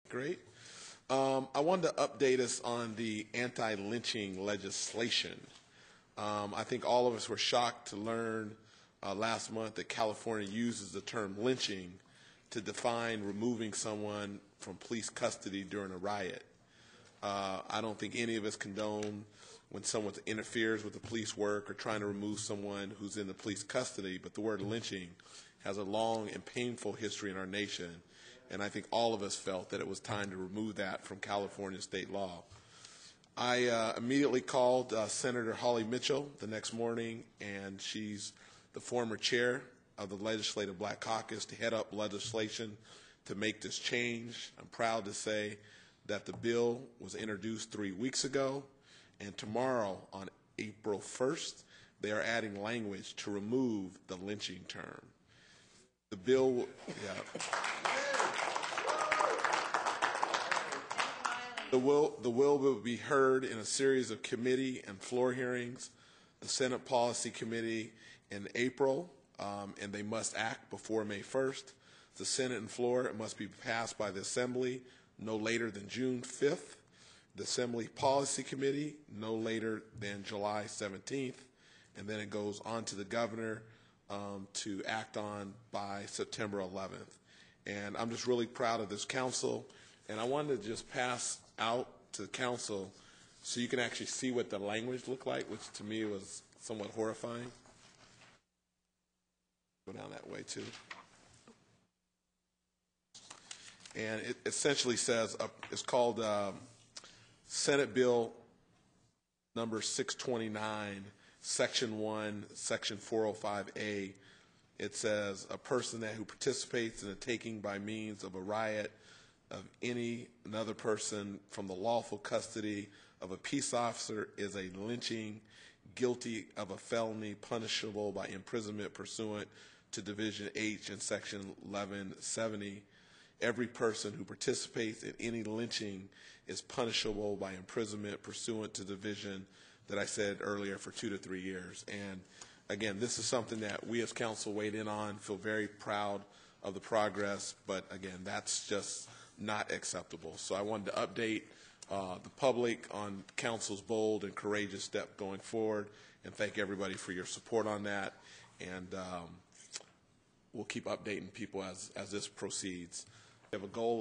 Great. I wanted to update us on the anti-lynching legislation. I think all of us were shocked to learn last month that California uses the term lynching to define removing someone from police custody during a riot. I don't think any of us condone when someone interferes with the police work or trying to remove someone who's in the police custody, but the word lynching has a long and painful history in our nation, and I think all of us felt that it was time to remove that from California state law. I immediately called Senator Holly Mitchell the next morning, and she's the former chair of the Legislative Black Caucus to head up legislation to make this change. I'm proud to say that the bill was introduced 3 weeks ago, and tomorrow, on April 1st, they are adding language to remove the lynching term. The bill, the will will be heard in a series of committee and floor hearings, the Senate Policy Committee in April, and they must act before May 1st. The Senate and floor, it must be passed by the Assembly no later than June 5th. The Assembly Policy Committee no later than July 17th, and then it goes on to the governor to act on by September 11th. And I'm just really proud of this council, and I wanted to just pass out to the council so you can actually see what the language looked like, which to me was somewhat horrifying. Go down that way too. And it essentially says, it's called Senate Bill number 629, Section 1, Section 405A. It says, a person who participates in a taking by means of a riot of another person from the lawful custody of a peace officer is a lynching, guilty of a felony punishable by imprisonment pursuant to Division H in Section 1170. Every person who participates in any lynching is punishable by imprisonment pursuant to division that I said earlier for 2 to 3 years. And again, this is something that we as council weighed in on, feel very proud of the progress, but again, that's just not acceptable. So I wanted to update the public on council's bold and courageous step going forward, and thank everybody for your support on that. And we'll keep updating people as this proceeds. We have a goal